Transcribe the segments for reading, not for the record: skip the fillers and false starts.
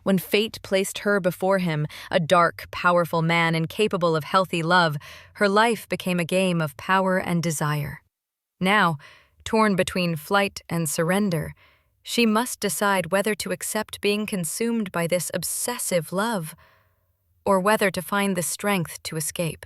When fate placed her before him, a dark, powerful man incapable of healthy love, her life became a game of power and desire. Now, torn between flight and surrender, she must decide whether to accept being consumed by this obsessive love, or whether to find the strength to escape.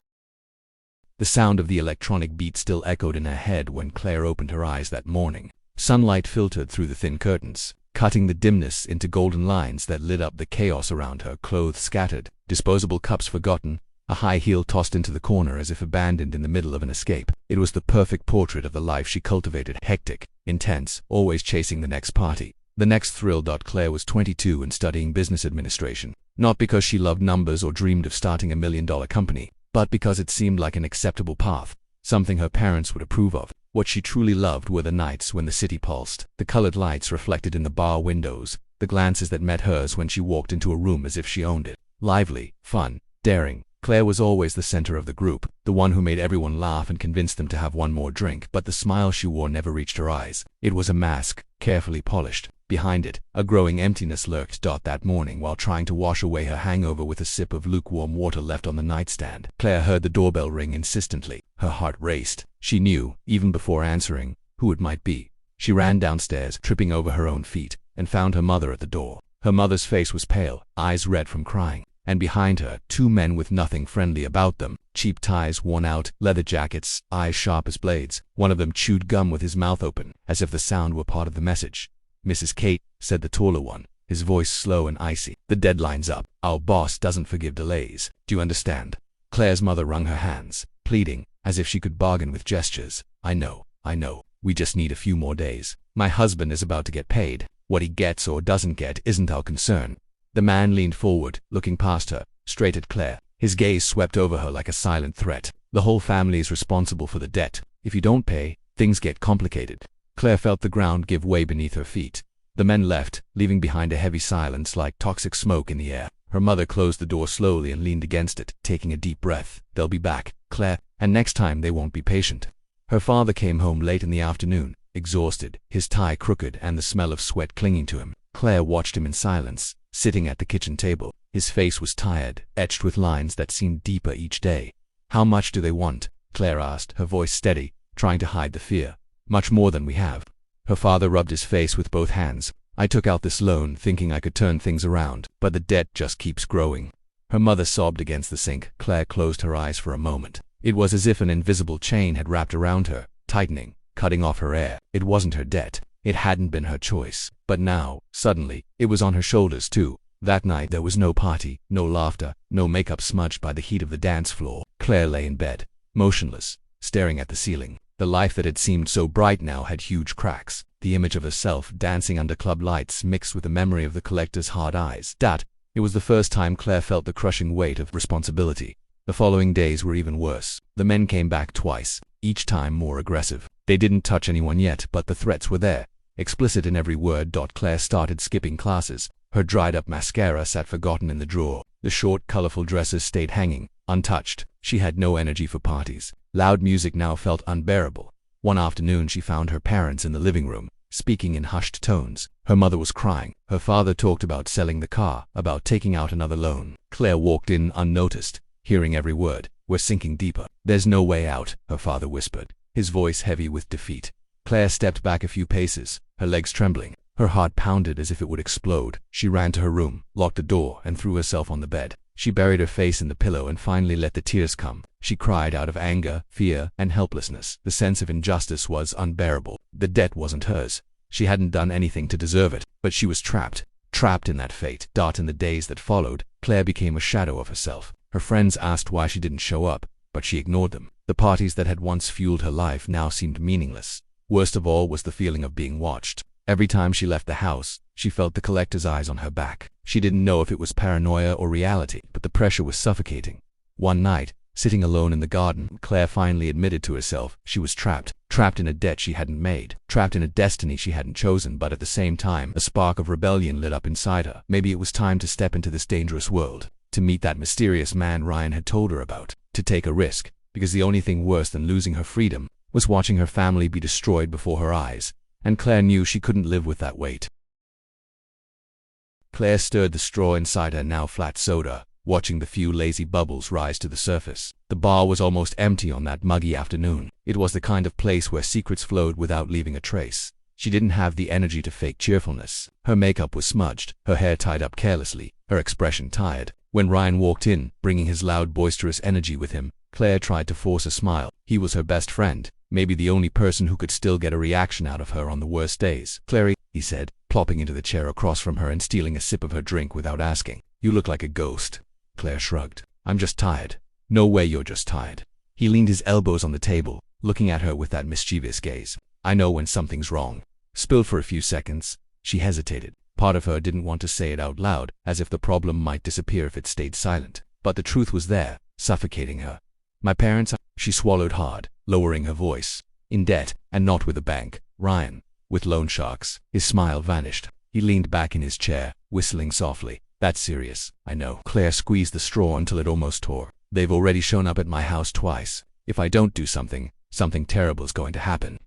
The sound of the electronic beat still echoed in her head when Claire opened her eyes that morning. Sunlight filtered through the thin curtains, cutting the dimness into golden lines that lit up the chaos around her. Clothes scattered, disposable cups forgotten, a high heel tossed into the corner as if abandoned in the middle of an escape. It was the perfect portrait of the life she cultivated, hectic, intense, always chasing the next party, the next thrill. Claire was 22 and studying business administration, not because she loved numbers or dreamed of starting $1 million company, but because it seemed like an acceptable path, something her parents would approve of. What she truly loved were the nights when the city pulsed, the colored lights reflected in the bar windows, the glances that met hers when she walked into a room as if she owned it. Lively, fun, daring, Claire was always the center of the group, the one who made everyone laugh and convinced them to have one more drink. But the smile she wore never reached her eyes. It was a mask, carefully polished. Behind it, a growing emptiness lurked. That morning, while trying to wash away her hangover with a sip of lukewarm water left on the nightstand, Claire heard the doorbell ring insistently. Her heart raced. She knew, even before answering, who it might be. She ran downstairs, tripping over her own feet, and found her mother at the door. Her mother's face was pale, eyes red from crying, and behind her, two men with nothing friendly about them, cheap ties worn out, leather jackets, eyes sharp as blades. One of them chewed gum with his mouth open, as if the sound were part of the message. "Mrs. Kate," said the taller one, his voice slow and icy. "The deadline's up. Our boss doesn't forgive delays. Do you understand?" Claire's mother wrung her hands, pleading, as if she could bargain with gestures. I know. We just need a few more days. My husband is about to get paid. What he gets or doesn't get isn't our concern." The man leaned forward, looking past her, straight at Claire. His gaze swept over her like a silent threat. "The whole family is responsible for the debt. If you don't pay, things get complicated." Claire felt the ground give way beneath her feet. The men left, leaving behind a heavy silence like toxic smoke in the air. Her mother closed the door slowly and leaned against it, taking a deep breath. "They'll be back, Claire, and next time they won't be patient." Her father came home late in the afternoon, exhausted, his tie crooked and the smell of sweat clinging to him. Claire watched him in silence, sitting at the kitchen table. His face was tired, etched with lines that seemed deeper each day. "How much do they want?" Claire asked, her voice steady, trying to hide the fear. "Much more than we have." Her father rubbed his face with both hands. "I took out this loan thinking I could turn things around, but the debt just keeps growing." Her mother sobbed against the sink. Claire closed her eyes for a moment. It was as if an invisible chain had wrapped around her, tightening, cutting off her air. It wasn't her debt. It hadn't been her choice. But now, suddenly, it was on her shoulders too. That night there was no party, no laughter, no makeup smudged by the heat of the dance floor. Claire lay in bed, motionless, staring at the ceiling. The life that had seemed so bright now had huge cracks. The image of herself dancing under club lights mixed with the memory of the collector's hard eyes. It was the first time Claire felt the crushing weight of responsibility. The following days were even worse. The men came back twice, each time more aggressive. They didn't touch anyone yet, but the threats were there, explicit in every word. Claire started skipping classes. Her dried-up mascara sat forgotten in the drawer. The short, colorful dresses stayed hanging, untouched. She had no energy for parties. Loud music now felt unbearable. One afternoon she found her parents in the living room, speaking in hushed tones. Her mother was crying. Her father talked about selling the car, about taking out another loan. Claire walked in unnoticed, hearing every word. "We're sinking deeper. There's no way out," her father whispered, his voice heavy with defeat. Claire stepped back a few paces, her legs trembling. Her heart pounded as if it would explode. She ran to her room, locked the door, and threw herself on the bed. She buried her face in the pillow and finally let the tears come. She cried out of anger, fear, and helplessness. The sense of injustice was unbearable. The debt wasn't hers. She hadn't done anything to deserve it, but she was trapped in that fate. In the days that followed, Claire became a shadow of herself. Her friends asked why she didn't show up, but she ignored them. The parties that had once fueled her life now seemed meaningless. Worst of all was the feeling of being watched. Every time she left the house, she felt the collector's eyes on her back. She didn't know if it was paranoia or reality, but the pressure was suffocating. One night, sitting alone in the garden, Claire finally admitted to herself she was trapped in a debt she hadn't made, trapped in a destiny she hadn't chosen. But at the same time, a spark of rebellion lit up inside her. Maybe it was time to step into this dangerous world, to meet that mysterious man Ryan had told her about, to take a risk, because the only thing worse than losing her freedom was watching her family be destroyed before her eyes, and Claire knew she couldn't live with that weight. Claire stirred the straw inside her now flat soda, watching the few lazy bubbles rise to the surface. The bar was almost empty on that muggy afternoon. It was the kind of place where secrets flowed without leaving a trace. She didn't have the energy to fake cheerfulness. Her makeup was smudged, her hair tied up carelessly, her expression tired. When Ryan walked in, bringing his loud, boisterous energy with him, Claire tried to force a smile. He was her best friend, maybe the only person who could still get a reaction out of her on the worst days. "Clary," he said, plopping into the chair across from her and stealing a sip of her drink without asking. "You look like a ghost." Claire shrugged. "I'm just tired." "No way you're just tired." He leaned his elbows on the table, looking at her with that mischievous gaze. "I know when something's wrong." Still for a few seconds, she hesitated. Part of her didn't want to say it out loud, as if the problem might disappear if it stayed silent. But the truth was there, suffocating her. "My parents are—" She swallowed hard, lowering her voice. "In debt, and not with a bank, Ryan. With loan sharks." His smile vanished. He leaned back in his chair, whistling softly. "That's serious, I know." Claire squeezed the straw until it almost tore. "They've already shown up at my house twice. If I don't do something, something terrible's going to happen."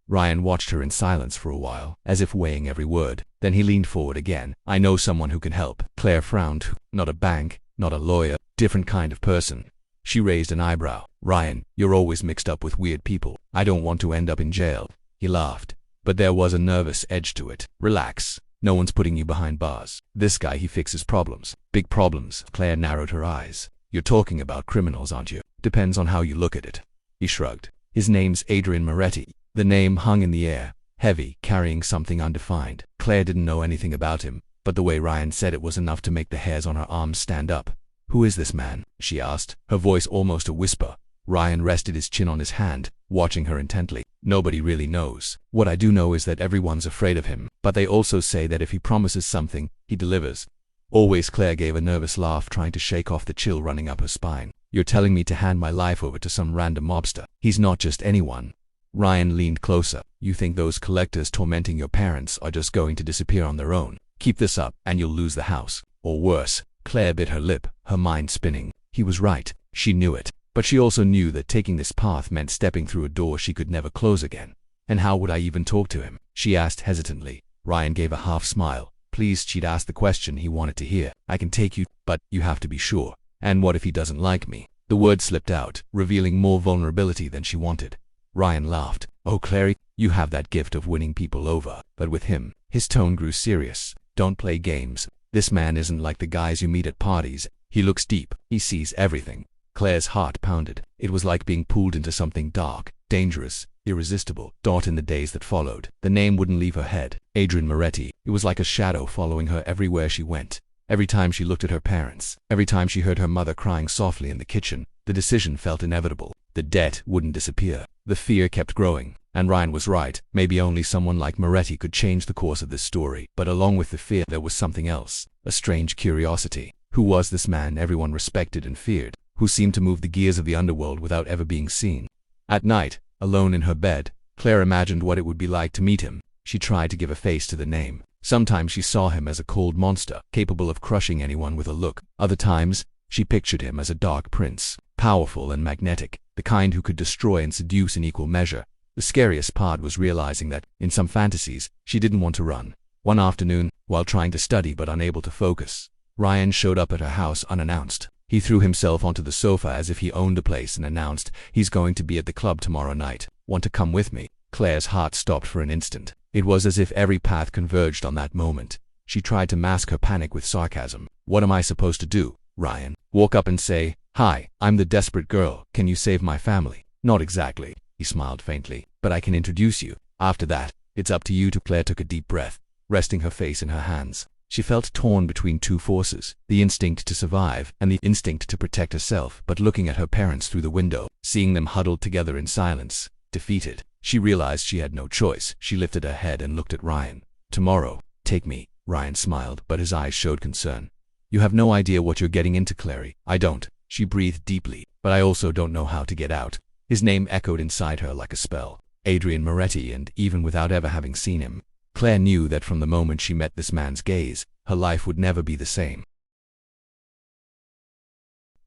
Ryan watched her in silence for a while, as if weighing every word. Then he leaned forward again. "I know someone who can help." Claire frowned. "Not a bank, not a lawyer, different kind of person." She raised an eyebrow. "Ryan, you're always mixed up with weird people. I don't want to end up in jail." He laughed, but there was a nervous edge to it. "Relax. No one's putting you behind bars. This guy, he fixes problems. Big problems." Claire narrowed her eyes. "You're talking about criminals, aren't you?" "Depends on how you look at it." He shrugged. "His name's Adrian Moretti." The name hung in the air, heavy, carrying something undefined. Claire didn't know anything about him, but the way Ryan said it was enough to make the hairs on her arms stand up. "Who is this man?" she asked, her voice almost a whisper. Ryan rested his chin on his hand, watching her intently. "Nobody really knows. What I do know is that everyone's afraid of him, but they also say that if he promises something, he delivers." Always. Claire gave a nervous laugh, trying to shake off the chill running up her spine. "You're telling me to hand my life over to some random mobster? He's not just anyone." Ryan leaned closer. "You think those collectors tormenting your parents are just going to disappear on their own? Keep this up, and you'll lose the house. Or worse." Claire bit her lip, her mind spinning. He was right. She knew it. But she also knew that taking this path meant stepping through a door she could never close again. "And how would I even talk to him?" she asked hesitantly. Ryan gave a half smile. Pleased she'd asked the question he wanted to hear. "I can take you, but you have to be sure. And what if he doesn't like me?" The word slipped out, revealing more vulnerability than she wanted. Ryan laughed. "Oh, Clary, you have that gift of winning people over." But with him, his tone grew serious. "Don't play games. This man isn't like the guys you meet at parties. He looks deep. He sees everything." Claire's heart pounded. It was like being pulled into something dark, dangerous, irresistible. In the days that followed, the name wouldn't leave her head. Adrian Moretti. It was like a shadow following her everywhere she went. Every time she looked at her parents, every time she heard her mother crying softly in the kitchen, the decision felt inevitable. The debt wouldn't disappear. The fear kept growing. And Ryan was right. Maybe only someone like Moretti could change the course of this story. But along with the fear, there was something else. A strange curiosity. Who was this man everyone respected and feared? Who seemed to move the gears of the underworld without ever being seen? At night, alone in her bed, Claire imagined what it would be like to meet him. She tried to give a face to the name. Sometimes she saw him as a cold monster, capable of crushing anyone with a look. Other times, she pictured him as a dark prince, powerful and magnetic, the kind who could destroy and seduce in equal measure. The scariest part was realizing that, in some fantasies, she didn't want to run. One afternoon, while trying to study but unable to focus, Ryan showed up at her house unannounced. He threw himself onto the sofa as if he owned the place and announced, "He's going to be at the club tomorrow night. Want to come with me?" Claire's heart stopped for an instant. It was as if every path converged on that moment. She tried to mask her panic with sarcasm. "What am I supposed to do, Ryan? Walk up and say, 'Hi, I'm the desperate girl. Can you save my family?'" "Not exactly," he smiled faintly, "but I can introduce you. After that, it's up to you to." Claire took a deep breath, resting her face in her hands. She felt torn between two forces, the instinct to survive and the instinct to protect herself. But looking at her parents through the window, seeing them huddled together in silence, defeated, she realized she had no choice. She lifted her head and looked at Ryan. "Tomorrow, take me." Ryan smiled, but his eyes showed concern. "You have no idea what you're getting into, Clary." "I don't." She breathed deeply. "But I also don't know how to get out." His name echoed inside her like a spell. Adrian Moretti, and even without ever having seen him, Claire knew that from the moment she met this man's gaze, her life would never be the same.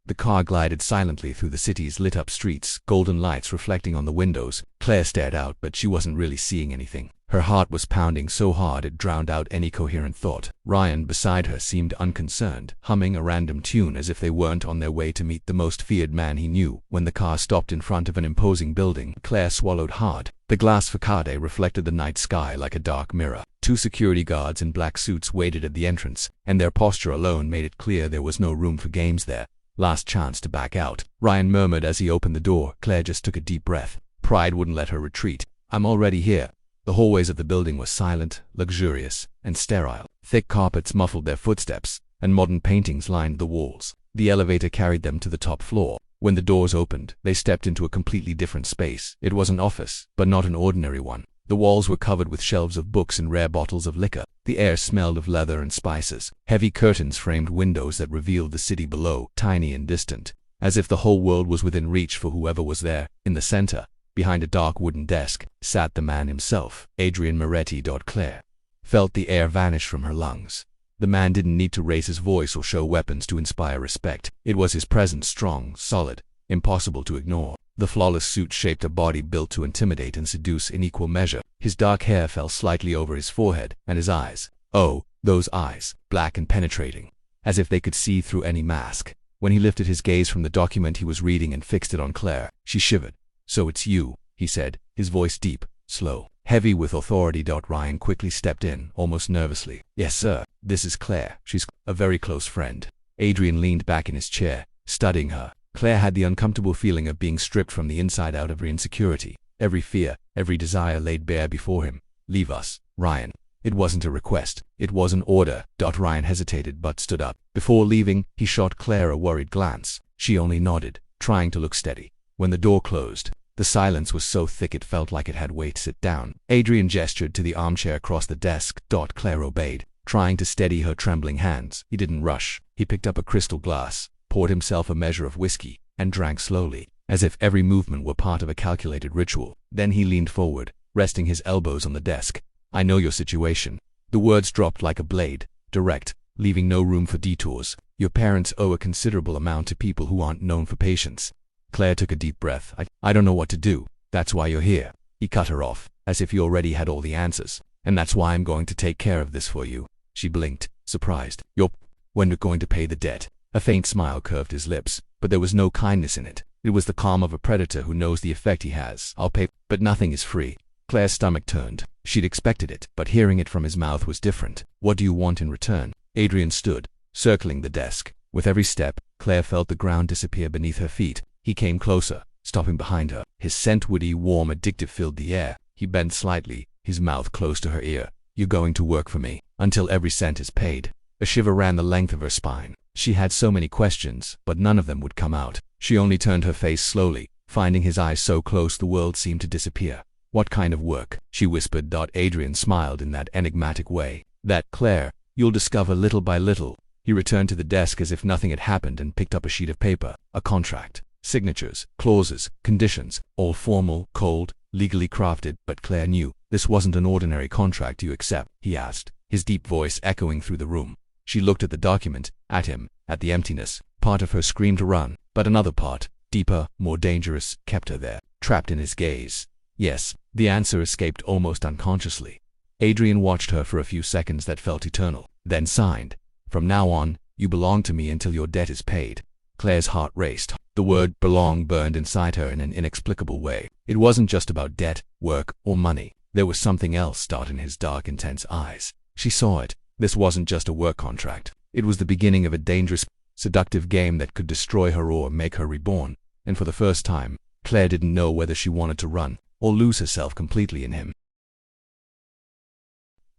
The car glided silently through the city's lit-up streets, golden lights reflecting on the windows. Claire stared out, but she wasn't really seeing anything. Her heart was pounding so hard it drowned out any coherent thought. Ryan, beside her, seemed unconcerned, humming a random tune as if they weren't on their way to meet the most feared man he knew. When the car stopped in front of an imposing building, Claire swallowed hard. The glass facade reflected the night sky like a dark mirror. Two security guards in black suits waited at the entrance, and their posture alone made it clear there was no room for games there. Last chance to back out, Ryan murmured as he opened the door. Claire just took a deep breath. Pride wouldn't let her retreat. "I'm already here." The hallways of the building were silent, luxurious, and sterile. Thick carpets muffled their footsteps, and modern paintings lined the walls. The elevator carried them to the top floor. When the doors opened, they stepped into a completely different space. It was an office, but not an ordinary one. The walls were covered with shelves of books and rare bottles of liquor. The air smelled of leather and spices. Heavy curtains framed windows that revealed the city below, tiny and distant, as if the whole world was within reach for whoever was there. In the center, behind a dark wooden desk, sat the man himself, Adrian Moretti. Claire felt the air vanish from her lungs. The man didn't need to raise his voice or show weapons to inspire respect. It was his presence, strong, solid, impossible to ignore. The flawless suit shaped a body built to intimidate and seduce in equal measure. His dark hair fell slightly over his forehead, and his eyes, oh, those eyes, black and penetrating, as if they could see through any mask. When he lifted his gaze from the document he was reading and fixed it on Claire, she shivered. "So it's you," he said, his voice deep, slow, heavy with authority. Ryan quickly stepped in, almost nervously. "Yes, sir. This is Claire. She's a very close friend." Adrian leaned back in his chair, studying her. Claire had the uncomfortable feeling of being stripped from the inside out of every insecurity, every fear, every desire laid bare before him. "Leave us, Ryan." It wasn't a request. It was an order. Ryan hesitated but stood up. Before leaving, he shot Claire a worried glance. She only nodded, trying to look steady. When the door closed, the silence was so thick it felt like it had weight. "Sit down." Adrian gestured to the armchair across the desk. Claire obeyed, trying to steady her trembling hands. He didn't rush. He picked up a crystal glass, poured himself a measure of whiskey, and drank slowly, as if every movement were part of a calculated ritual. Then he leaned forward, resting his elbows on the desk. "I know your situation." The words dropped like a blade, direct, leaving no room for detours. "Your parents owe a considerable amount to people who aren't known for patience." Claire took a deep breath. I don't know what to do. That's why you're here." He cut her off, as if he already had all the answers. "And that's why I'm going to take care of this for you." She blinked, surprised. When you're going to pay the debt?" A faint smile curved his lips, but there was no kindness in it. It was the calm of a predator who knows the effect he has. "I'll pay, but nothing is free." Claire's stomach turned. She'd expected it, but hearing it from his mouth was different. "What do you want in return?" Adrian stood, circling the desk. With every step, Claire felt the ground disappear beneath her feet. He came closer, stopping behind her. His scent, woody, warm, addictive, filled the air. He bent slightly, his mouth close to her ear. "You're going to work for me, until every cent is paid." A shiver ran the length of her spine. She had so many questions, but none of them would come out. She only turned her face slowly, finding his eyes so close the world seemed to disappear. "What kind of work?" she whispered. Adrian smiled in that enigmatic way. "That, Claire, you'll discover little by little." He returned to the desk as if nothing had happened and picked up a sheet of paper. A contract. Signatures, clauses, conditions, all formal, cold, legally crafted. But Claire knew this wasn't an ordinary contract. "You accept?" he asked, his deep voice echoing through the room. She looked at the document, at him, at the emptiness. Part of her screamed to run, but another part, deeper, more dangerous, kept her there, trapped in his gaze. "Yes." The answer escaped almost unconsciously. Adrian watched her for a few seconds that felt eternal, then signed. "From now on, you belong to me until your debt is paid." Claire's heart raced. The word belong burned inside her in an inexplicable way. It wasn't just about debt, work, or money. There was something else in his dark, intense eyes. She saw it. This wasn't just a work contract. It was the beginning of a dangerous, seductive game that could destroy her or make her reborn. And for the first time, Claire didn't know whether she wanted to run or lose herself completely in him.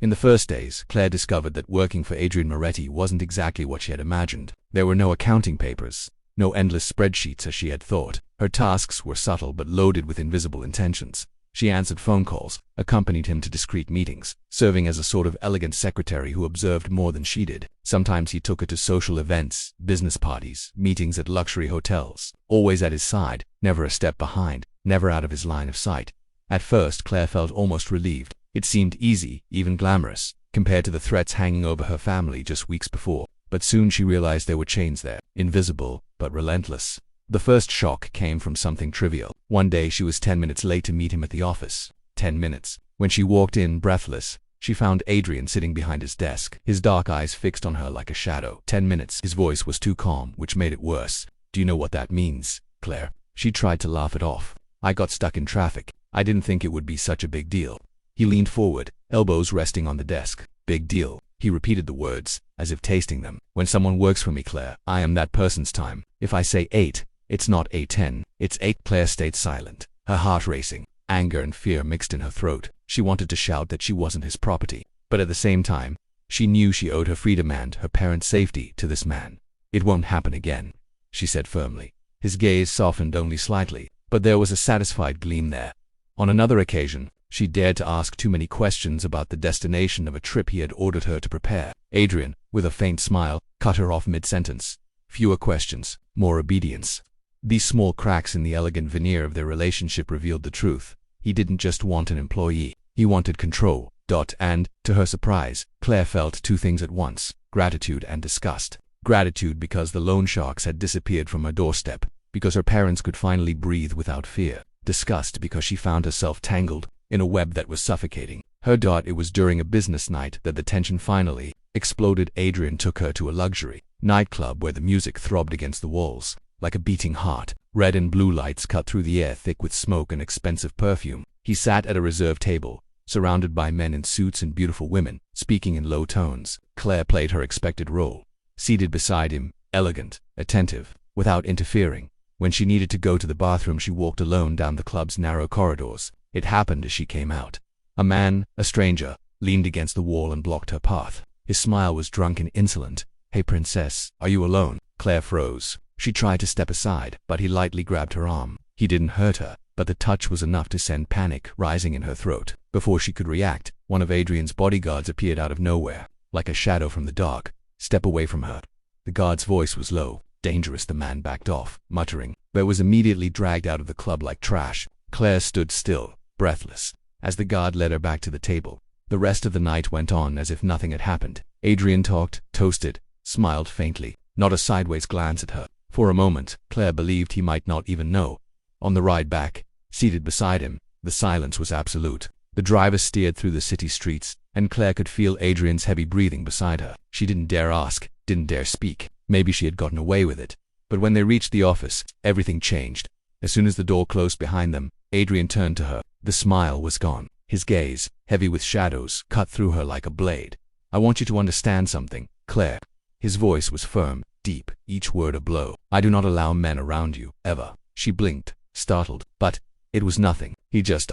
In the first days, Claire discovered that working for Adrian Moretti wasn't exactly what she had imagined. There were no accounting papers, no endless spreadsheets as she had thought. Her tasks were subtle but loaded with invisible intentions. She answered phone calls, accompanied him to discreet meetings, serving as a sort of elegant secretary who observed more than she did. Sometimes he took her to social events, business parties, meetings at luxury hotels, always at his side, never a step behind, never out of his line of sight. At first, Claire felt almost relieved. It seemed easy, even glamorous, compared to the threats hanging over her family just weeks before. But soon she realized there were chains there, invisible, but relentless. The first shock came from something trivial. One day she was 10 minutes late to meet him at the office. 10 minutes. When she walked in, breathless, she found Adrian sitting behind his desk, his dark eyes fixed on her like a shadow. 10 minutes. His voice was too calm, which made it worse. Do you know what that means, Claire? She tried to laugh it off. I got stuck in traffic. I didn't think it would be such a big deal. He leaned forward, elbows resting on the desk. Big deal. He repeated the words, as if tasting them. When someone works for me, Claire, I am that person's time. If I say 8, it's not 8:10, it's 8. Claire stayed silent, her heart racing. Anger and fear mixed in her throat. She wanted to shout that she wasn't his property, but at the same time, she knew she owed her freedom and her parents' safety to this man. It won't happen again, she said firmly. His gaze softened only slightly, but there was a satisfied gleam there. On another occasion, she dared to ask too many questions about the destination of a trip he had ordered her to prepare. Adrian, with a faint smile, cut her off mid-sentence. Fewer questions, more obedience. These small cracks in the elegant veneer of their relationship revealed the truth. He didn't just want an employee, he wanted control. And, to her surprise, Claire felt two things at once, gratitude and disgust. Gratitude because the loan sharks had disappeared from her doorstep, because her parents could finally breathe without fear. Disgust because she found herself tangled in a web that was suffocating. It was during a business night that the tension finally exploded. Adrian took her to a luxury nightclub where the music throbbed against the walls, like a beating heart. Red and blue lights cut through the air thick with smoke and expensive perfume. He sat at a reserved table, surrounded by men in suits and beautiful women, speaking in low tones. Claire played her expected role, seated beside him, elegant, attentive, without interfering. When she needed to go to the bathroom, she walked alone down the club's narrow corridors. It happened as she came out. A man, a stranger, leaned against the wall and blocked her path. His smile was drunk and insolent. "Hey princess, are you alone?" Claire froze. She tried to step aside, but he lightly grabbed her arm. He didn't hurt her, but the touch was enough to send panic rising in her throat. Before she could react, one of Adrian's bodyguards appeared out of nowhere, like a shadow from the dark. "Step away from her." The guard's voice was low. Dangerous. The man backed off, muttering, but was immediately dragged out of the club like trash. Claire stood still, breathless, as the guard led her back to the table. The rest of the night went on as if nothing had happened. Adrian talked, toasted, smiled faintly, not a sideways glance at her. For a moment, Claire believed he might not even know. On the ride back, seated beside him, the silence was absolute. The driver steered through the city streets, and Claire could feel Adrian's heavy breathing beside her. She didn't dare ask, didn't dare speak. Maybe she had gotten away with it. But when they reached the office, everything changed. As soon as the door closed behind them, Adrian turned to her. The smile was gone. His gaze, heavy with shadows, cut through her like a blade. "I want you to understand something, Claire." His voice was firm, deep, each word a blow. "I do not allow men around you, ever." She blinked, startled. But it was nothing.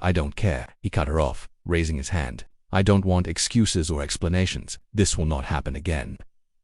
I don't care." He cut her off, raising his hand. "I don't want excuses or explanations. This will not happen again."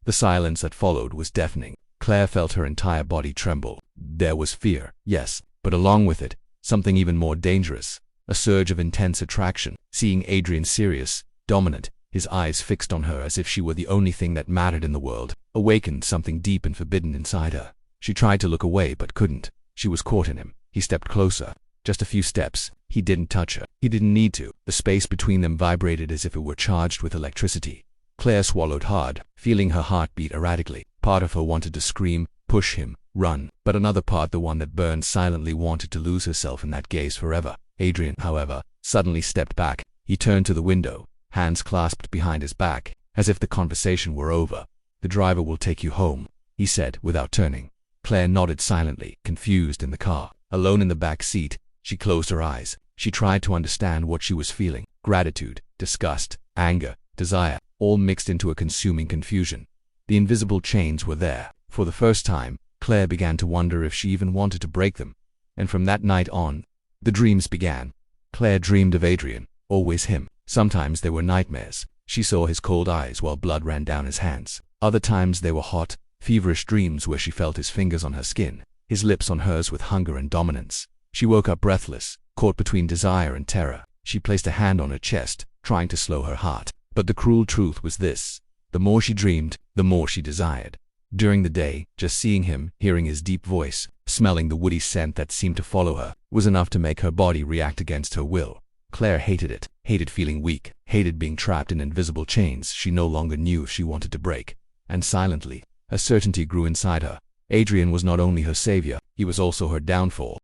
The silence that followed was deafening. Claire felt her entire body tremble. There was fear, yes, but along with it, something even more dangerous. A surge of intense attraction. Seeing Adrian serious, dominant, his eyes fixed on her as if she were the only thing that mattered in the world, awakened something deep and forbidden inside her. She tried to look away but couldn't. She was caught in him. He stepped closer. Just a few steps. He didn't touch her. He didn't need to. The space between them vibrated as if it were charged with electricity. Claire swallowed hard, feeling her heart beat erratically. Part of her wanted to scream, push him, run, but another part, the one that burned silently, wanted to lose herself in that gaze forever. Adrian, however, suddenly stepped back. He turned to the window, hands clasped behind his back, as if the conversation were over. "The driver will take you home," he said without turning. Claire nodded silently, confused in the car. Alone in the back seat, she closed her eyes. She tried to understand what she was feeling. Gratitude, disgust, anger, desire, all mixed into a consuming confusion. The invisible chains were there. For the first time, Claire began to wonder if she even wanted to break them. And from that night on, the dreams began. Claire dreamed of Adrian, always him. Sometimes they were nightmares. She saw his cold eyes while blood ran down his hands. Other times they were hot, feverish dreams where she felt his fingers on her skin, his lips on hers with hunger and dominance. She woke up breathless, caught between desire and terror. She placed a hand on her chest, trying to slow her heart. But the cruel truth was this: the more she dreamed, the more she desired. During the day, just seeing him, hearing his deep voice, smelling the woody scent that seemed to follow her, was enough to make her body react against her will. Claire hated it, hated feeling weak, hated being trapped in invisible chains she no longer knew if she wanted to break. And silently, a certainty grew inside her. Adrian was not only her savior, he was also her downfall.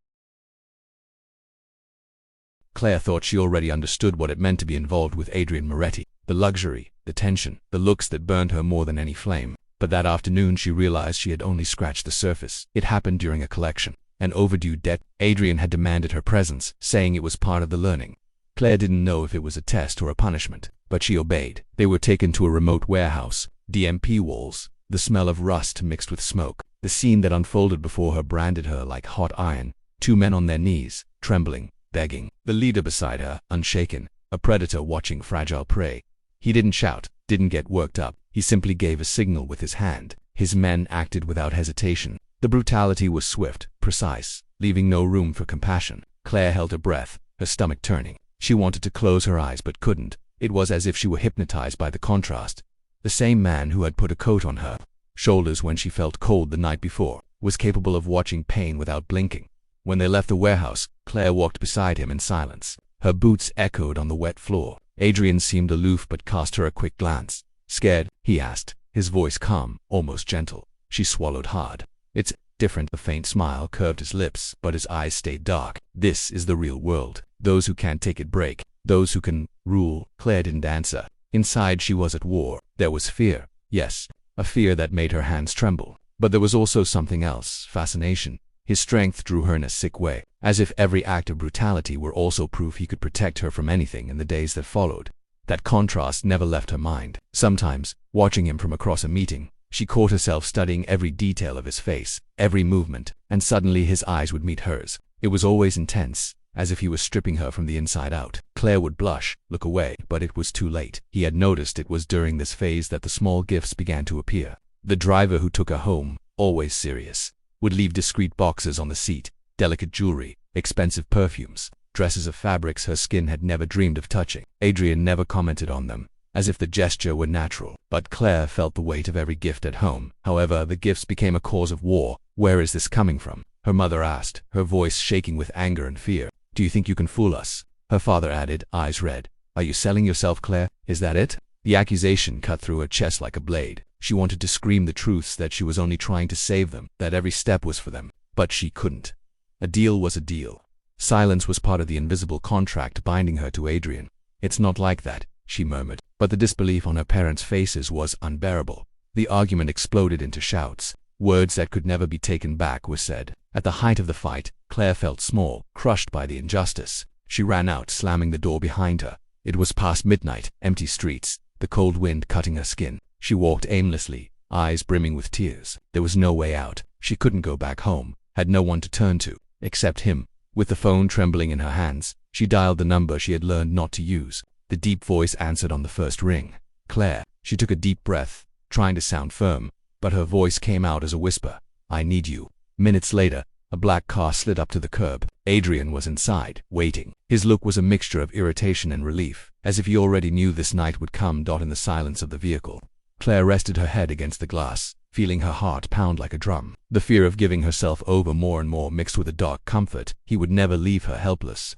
Claire thought she already understood what it meant to be involved with Adrian Moretti. The luxury, the tension, the looks that burned her more than any flame. But that afternoon she realized she had only scratched the surface. It happened during a collection. An overdue debt. Adrian had demanded her presence, saying it was part of the learning. Claire didn't know if it was a test or a punishment, but she obeyed. They were taken to a remote warehouse. DMP walls, the smell of rust mixed with smoke. The scene that unfolded before her branded her like hot iron. Two men on their knees, trembling, begging. The leader beside her, unshaken, a predator watching fragile prey. He didn't shout, didn't get worked up. He simply gave a signal with his hand. His men acted without hesitation. The brutality was swift, precise, leaving no room for compassion. Claire held her breath, her stomach turning. She wanted to close her eyes but couldn't. It was as if she were hypnotized by the contrast. The same man who had put a coat on her shoulders when she felt cold the night before was capable of watching pain without blinking. When they left the warehouse, Claire walked beside him in silence. Her boots echoed on the wet floor. Adrian seemed aloof but cast her a quick glance. "Scared?" he asked, his voice calm, almost gentle. She swallowed hard. "It's different." A faint smile curved his lips, but his eyes stayed dark. "This is the real world. Those who can't take it break. Those who can rule." Claire didn't answer. Inside she was at war. There was fear. Yes, a fear that made her hands tremble. But there was also something else, fascination. His strength drew her in a sick way, as if every act of brutality were also proof he could protect her from anything in the days that followed. That contrast never left her mind. Sometimes, watching him from across a meeting, she caught herself studying every detail of his face, every movement, and suddenly his eyes would meet hers. It was always intense, as if he was stripping her from the inside out. Claire would blush, look away, but it was too late. He had noticed it was during this phase that the small gifts began to appear. The driver who took her home, always serious, would leave discreet boxes on the seat, delicate jewelry, expensive perfumes, dresses of fabrics her skin had never dreamed of touching. Adrian never commented on them, as if the gesture were natural. But Claire felt the weight of every gift at home. However, the gifts became a cause of war. "Where is this coming from?" her mother asked, her voice shaking with anger and fear. "Do you think you can fool us?" her father added, eyes red. "Are you selling yourself, Claire? Is that it?" The accusation cut through her chest like a blade. She wanted to scream the truths, that she was only trying to save them, that every step was for them. But she couldn't. A deal was a deal. Silence was part of the invisible contract binding her to Adrian. "It's not like that," she murmured. But the disbelief on her parents' faces was unbearable. The argument exploded into shouts. Words that could never be taken back were said. At the height of the fight, Claire felt small, crushed by the injustice. She ran out, slamming the door behind her. It was past midnight, empty streets, the cold wind cutting her skin. She walked aimlessly, eyes brimming with tears. There was no way out. She couldn't go back home, had no one to turn to, except him. With the phone trembling in her hands, she dialed the number she had learned not to use. The deep voice answered on the first ring. "Claire." She took a deep breath, trying to sound firm, but her voice came out as a whisper. "I need you." Minutes later, a black car slid up to the curb. Adrian was inside, waiting. His look was a mixture of irritation and relief, as if he already knew this night would come. In the silence of the vehicle, Claire rested her head against the glass, feeling her heart pound like a drum. The fear of giving herself over more and more mixed with a dark comfort. He would never leave her helpless.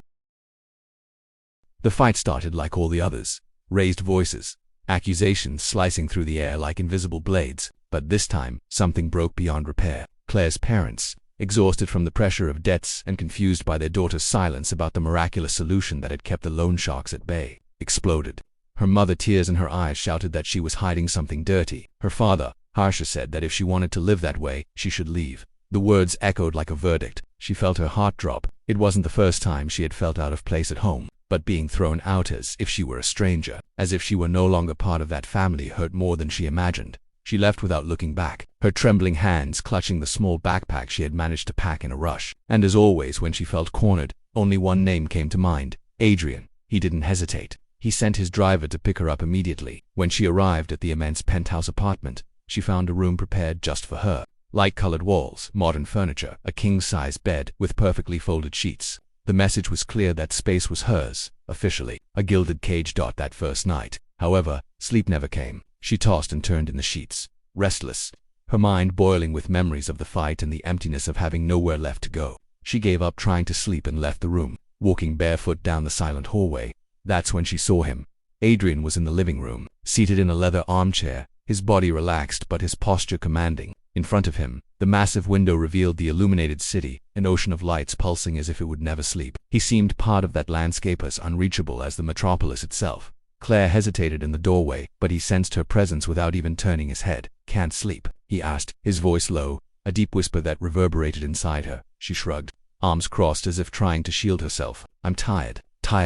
The fight started like all the others. Raised voices, accusations slicing through the air like invisible blades. But this time, something broke beyond repair. Claire's parents, exhausted from the pressure of debts and confused by their daughter's silence about the miraculous solution that had kept the loan sharks at bay, exploded. Her mother, tears in her eyes, shouted that she was hiding something dirty. Her father, harsher, said that if she wanted to live that way, she should leave. The words echoed like a verdict. She felt her heart drop. It wasn't the first time she had felt out of place at home, but being thrown out as if she were a stranger, as if she were no longer part of that family, hurt more than she imagined. She left without looking back, her trembling hands clutching the small backpack she had managed to pack in a rush. And as always, when she felt cornered, only one name came to mind: Adrian. He didn't hesitate. He sent his driver to pick her up immediately. When she arrived at the immense penthouse apartment, she found a room prepared just for her. Light-colored walls, modern furniture, a king-size bed with perfectly folded sheets. The message was clear that space was hers, officially. A gilded cage. That first night, however, sleep never came. She tossed and turned in the sheets, restless, her mind boiling with memories of the fight and the emptiness of having nowhere left to go. She gave up trying to sleep and left the room, walking barefoot down the silent hallway. That's when she saw him. Adrian was in the living room, seated in a leather armchair, his body relaxed but his posture commanding. In front of him, the massive window revealed the illuminated city, an ocean of lights pulsing as if it would never sleep. He seemed part of that landscape, as unreachable as the metropolis itself. Claire hesitated in the doorway, but he sensed her presence without even turning his head. "Can't sleep?" he asked, his voice low, a deep whisper that reverberated inside her. She shrugged, arms crossed as if trying to shield herself. "I'm tired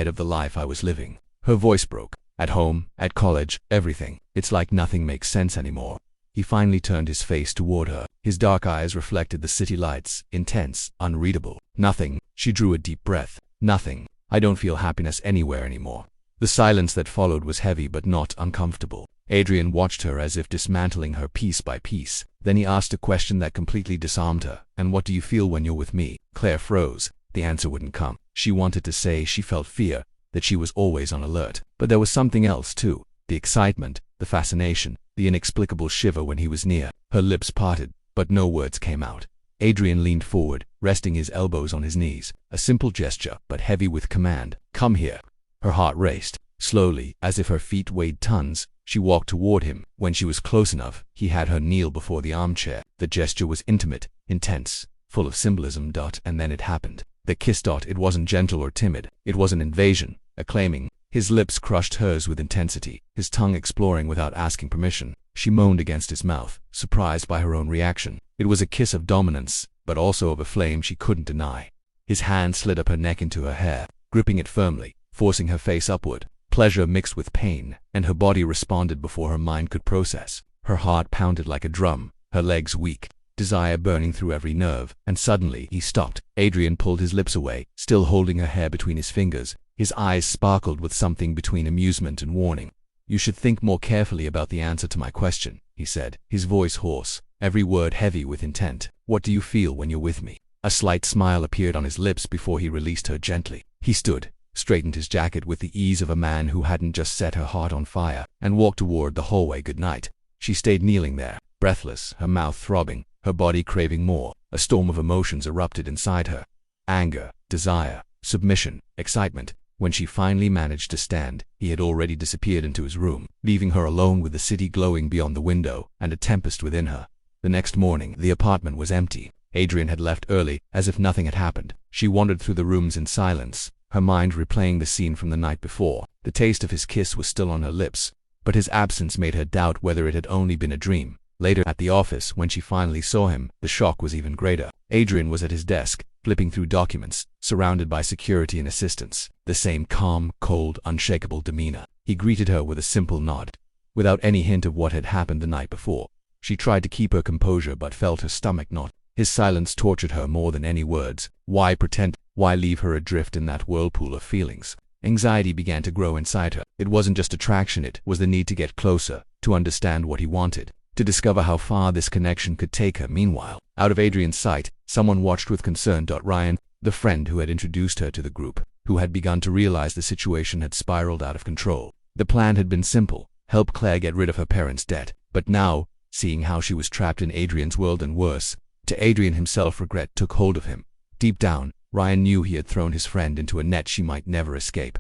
of the life I was living." Her voice broke. "At home, at college, everything. It's like nothing makes sense anymore." He finally turned his face toward her. His dark eyes reflected the city lights, intense, unreadable. "Nothing." She drew a deep breath. "Nothing. I don't feel happiness anywhere anymore." The silence that followed was heavy but not uncomfortable. Adrian watched her as if dismantling her piece by piece. Then he asked a question that completely disarmed her. "And what do you feel when you're with me?" Claire froze. The answer wouldn't come. She wanted to say she felt fear, that she was always on alert. But there was something else too. The excitement, the fascination, the inexplicable shiver when he was near. Her lips parted, but no words came out. Adrian leaned forward, resting his elbows on his knees. A simple gesture, but heavy with command. "Come here." Her heart raced. Slowly, as if her feet weighed tons, she walked toward him. When she was close enough, he had her kneel before the armchair. The gesture was intimate, intense, full of symbolism. And then it happened. The kiss. It wasn't gentle or timid. It was an invasion, a claiming. His lips crushed hers with intensity, his tongue exploring without asking permission. She moaned against his mouth, surprised by her own reaction. It was a kiss of dominance, but also of a flame she couldn't deny. His hand slid up her neck into her hair, gripping it firmly, forcing her face upward. Pleasure mixed with pain, and her body responded before her mind could process. Her heart pounded like a drum, her legs weak, desire burning through every nerve. And suddenly, he stopped. Adrian pulled his lips away, still holding her hair between his fingers. His eyes sparkled with something between amusement and warning. "You should think more carefully about the answer to my question," he said, his voice hoarse, every word heavy with intent. "What do you feel when you're with me?" A slight smile appeared on his lips before he released her gently. He stood, straightened his jacket with the ease of a man who hadn't just set her heart on fire, and walked toward the hallway. "Goodnight." She stayed kneeling there, breathless, her mouth throbbing, her body craving more. A storm of emotions erupted inside her. Anger, desire, submission, excitement. When she finally managed to stand, he had already disappeared into his room, leaving her alone with the city glowing beyond the window and a tempest within her. The next morning, the apartment was empty. Adrian had left early, as if nothing had happened. She wandered through the rooms in silence, her mind replaying the scene from the night before. The taste of his kiss was still on her lips, but his absence made her doubt whether it had only been a dream. Later, at the office, when she finally saw him, the shock was even greater. Adrian was at his desk, flipping through documents, surrounded by security and assistants. The same calm, cold, unshakable demeanor. He greeted her with a simple nod, without any hint of what had happened the night before. She tried to keep her composure but felt her stomach knot. His silence tortured her more than any words. Why pretend? Why leave her adrift in that whirlpool of feelings? Anxiety began to grow inside her. It wasn't just attraction, it was the need to get closer, to understand what he wanted, to discover how far this connection could take her. Meanwhile, out of Adrian's sight, someone watched with concern. Ryan, the friend who had introduced her to the group, who had begun to realize the situation had spiraled out of control. The plan had been simple: help Claire get rid of her parents' debt. But now, seeing how she was trapped in Adrian's world and worse, to Adrian himself, regret took hold of him. Deep down, Ryan knew he had thrown his friend into a net she might never escape.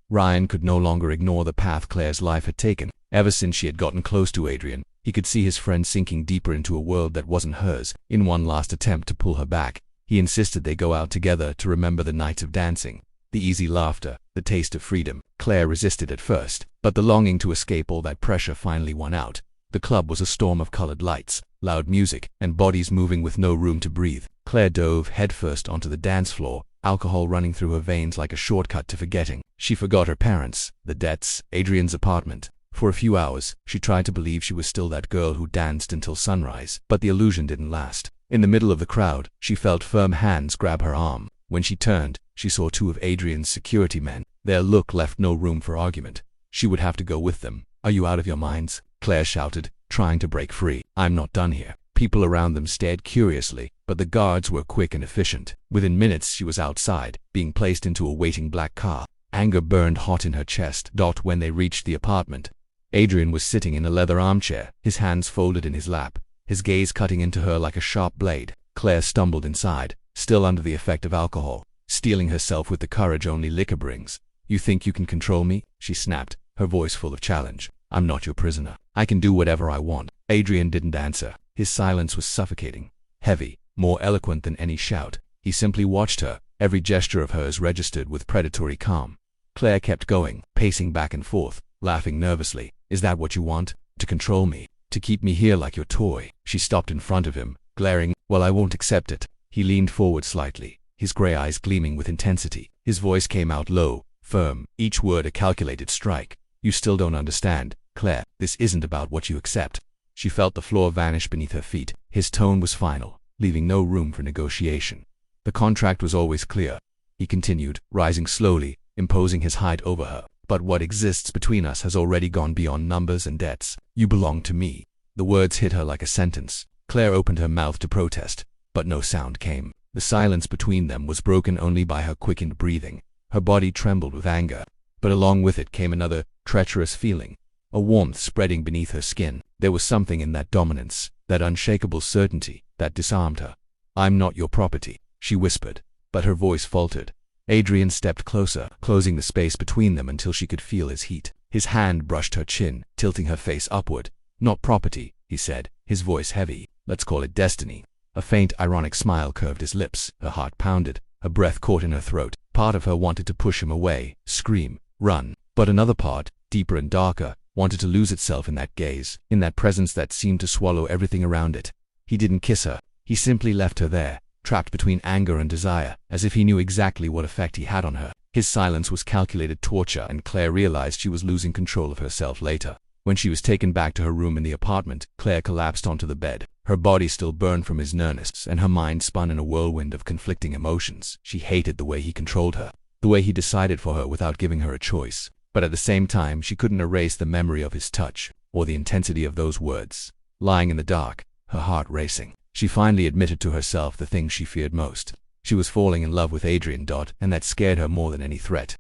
Ryan could no longer ignore the path Claire's life had taken. Ever since she had gotten close to Adrian, he could see his friend sinking deeper into a world that wasn't hers. In one last attempt to pull her back, he insisted they go out together to remember the nights of dancing, the easy laughter, the taste of freedom. Claire resisted at first, but the longing to escape all that pressure finally won out. The club was a storm of colored lights, loud music, and bodies moving with no room to breathe. Claire dove headfirst onto the dance floor, alcohol running through her veins like a shortcut to forgetting. She forgot her parents, the debts, Adrian's apartment. For a few hours, she tried to believe she was still that girl who danced until sunrise, but the illusion didn't last. In the middle of the crowd, she felt firm hands grab her arm. When she turned, she saw two of Adrian's security men. Their look left no room for argument. She would have to go with them. "Are you out of your minds?" Claire shouted, trying to break free. "I'm not done here." People around them stared curiously, but the guards were quick and efficient. Within minutes, she was outside, being placed into a waiting black car. Anger burned hot in her chest. When they reached the apartment, Adrian was sitting in a leather armchair, his hands folded in his lap, his gaze cutting into her like a sharp blade. Claire stumbled inside, still under the effect of alcohol, steeling herself with the courage only liquor brings. "You think you can control me?" she snapped, her voice full of challenge. I'm not your prisoner. I can do whatever I want. Adrian didn't answer. His silence was suffocating, heavy, more eloquent than any shout. He simply watched her, every gesture of hers registered with predatory calm. Claire kept going, pacing back and forth, laughing nervously. Is that what you want? To control me? To keep me here like your toy? She stopped in front of him, glaring. Well, I won't accept it. He leaned forward slightly, his gray eyes gleaming with intensity. His voice came out low, firm, each word a calculated strike. You still don't understand, Claire. This isn't about what you accept. She felt the floor vanish beneath her feet. His tone was final, leaving no room for negotiation. The contract was always clear. He continued, rising slowly, imposing his height over her. But what exists between us has already gone beyond numbers and debts. You belong to me. The words hit her like a sentence. Claire opened her mouth to protest, but no sound came. The silence between them was broken only by her quickened breathing. Her body trembled with anger, but along with it came another, treacherous feeling, a warmth spreading beneath her skin. There was something in that dominance, that unshakable certainty, that disarmed her. I'm not your property, she whispered, but her voice faltered. Adrian stepped closer, closing the space between them until she could feel his heat. His hand brushed her chin, tilting her face upward. Not property, he said, his voice heavy. Let's call it destiny. A faint, ironic smile curved his lips. Her heart pounded. Her breath caught in her throat. Part of her wanted to push him away, scream, run. But another part, deeper and darker, wanted to lose itself in that gaze, in that presence that seemed to swallow everything around it. He didn't kiss her. He simply left her there, trapped between anger and desire, as if he knew exactly what effect he had on her. His silence was calculated torture, and Claire realized she was losing control of herself later. When she was taken back to her room in the apartment, Claire collapsed onto the bed. Her body still burned from his nearness, and her mind spun in a whirlwind of conflicting emotions. She hated the way he controlled her, the way he decided for her without giving her a choice. But at the same time, she couldn't erase the memory of his touch, or the intensity of those words. Lying in the dark, her heart racing, she finally admitted to herself the thing she feared most. She was falling in love with Adrian. And that scared her more than any threat.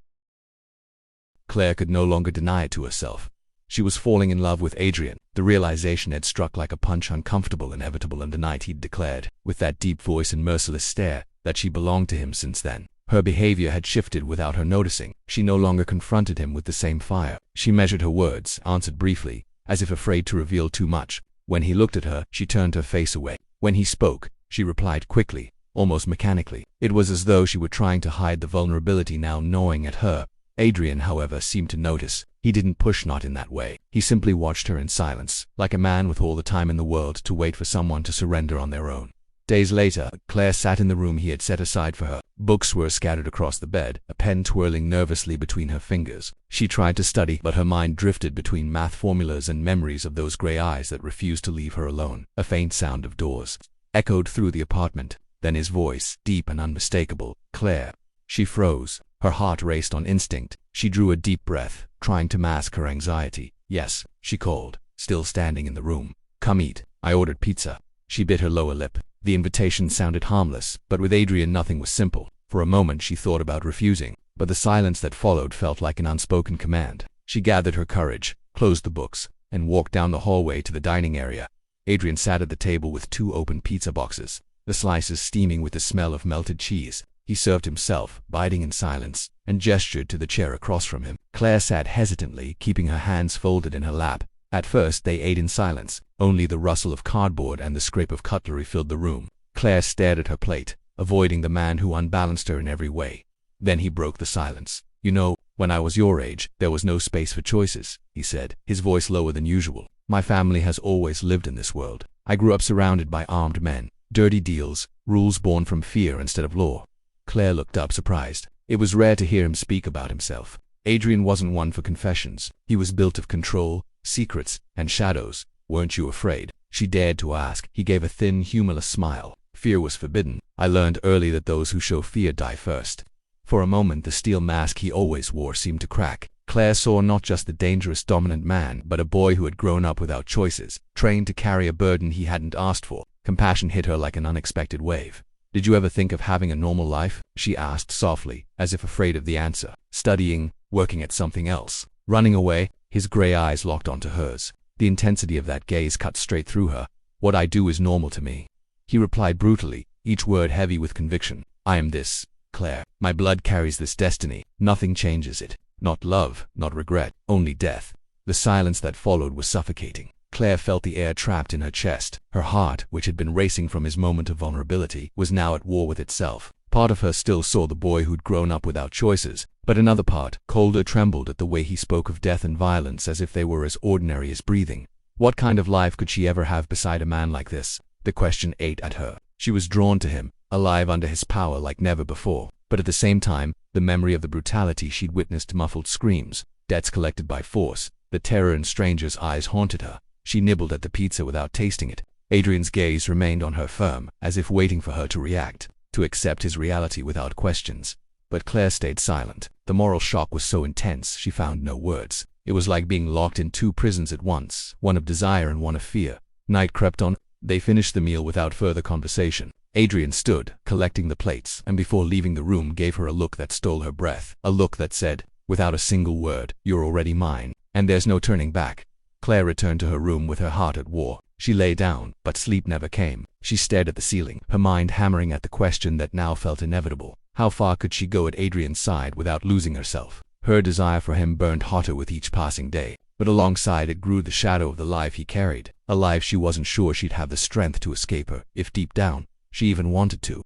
Claire could no longer deny it to herself. She was falling in love with Adrian. The realization had struck like a punch, uncomfortable, inevitable, and the night he'd declared, with that deep voice and merciless stare, that she belonged to him. Since then, her behavior had shifted without her noticing. She no longer confronted him with the same fire. She measured her words, answered briefly, as if afraid to reveal too much. When he looked at her, she turned her face away. When he spoke, she replied quickly, almost mechanically. It was as though she were trying to hide the vulnerability now gnawing at her. Adrian, however, seemed to notice. He didn't push, not in that way. He simply watched her in silence, like a man with all the time in the world to wait for someone to surrender on their own. Days later, Claire sat in the room he had set aside for her. Books were scattered across the bed, a pen twirling nervously between her fingers. She tried to study, but her mind drifted between math formulas and memories of those gray eyes that refused to leave her alone. A faint sound of doors echoed through the apartment. Then his voice, deep and unmistakable. Claire. She froze. Her heart raced on instinct. She drew a deep breath, trying to mask her anxiety. Yes, she called, still standing in the room. Come eat. I ordered pizza. She bit her lower lip. The invitation sounded harmless, but with Adrian nothing was simple. For a moment she thought about refusing, but the silence that followed felt like an unspoken command. She gathered her courage, closed the books, and walked down the hallway to the dining area. Adrian sat at the table with 2 open pizza boxes, the slices steaming with the smell of melted cheese. He served himself, biting in silence, and gestured to the chair across from him. Claire sat hesitantly, keeping her hands folded in her lap. At first they ate in silence. Only the rustle of cardboard and the scrape of cutlery filled the room. Claire stared at her plate, avoiding the man who unbalanced her in every way. Then he broke the silence. You know, when I was your age, there was no space for choices, he said, his voice lower than usual. My family has always lived in this world. I grew up surrounded by armed men, dirty deals, rules born from fear instead of law. Claire looked up, surprised. It was rare to hear him speak about himself. Adrian wasn't one for confessions. He was built of control, secrets, and shadows. Weren't you afraid? She dared to ask. He gave a thin, humorless smile. Fear was forbidden. I learned early that those who show fear die first. For a moment the steel mask he always wore seemed to crack. Claire saw not just the dangerous dominant man, but a boy who had grown up without choices, trained to carry a burden he hadn't asked for. Compassion hit her like an unexpected wave. Did you ever think of having a normal life? She asked softly, as if afraid of the answer. Studying, working at something else, running away? His gray eyes locked onto hers. The intensity of that gaze cut straight through her. What I do is normal to me. He replied brutally, each word heavy with conviction. I am this, Claire. My blood carries this destiny. Nothing changes it. Not love, not regret, only death. The silence that followed was suffocating. Claire felt the air trapped in her chest. Her heart, which had been racing from his moment of vulnerability, was now at war with itself. Part of her still saw the boy who'd grown up without choices, but another part, colder, trembled at the way he spoke of death and violence as if they were as ordinary as breathing. What kind of life could she ever have beside a man like this? The question ate at her. She was drawn to him, alive under his power like never before. But at the same time, the memory of the brutality she'd witnessed, muffled screams, debts collected by force, the terror in strangers' eyes haunted her. She nibbled at the pizza without tasting it. Adrian's gaze remained on her firm, as if waiting for her to react, to accept his reality without questions. But Claire stayed silent. The moral shock was so intense she found no words. It was like being locked in two prisons at once, one of desire and one of fear. Night crept on. They finished the meal without further conversation. Adrian stood, collecting the plates, and before leaving the room gave her a look that stole her breath. A look that said, without a single word, "You're already mine, and there's no turning back." Claire returned to her room with her heart at war. She lay down, but sleep never came. She stared at the ceiling, her mind hammering at the question that now felt inevitable. How far could she go at Adrian's side without losing herself? Her desire for him burned hotter with each passing day, but alongside it grew the shadow of the life he carried, a life she wasn't sure she'd have the strength to escape her, if deep down, she even wanted to.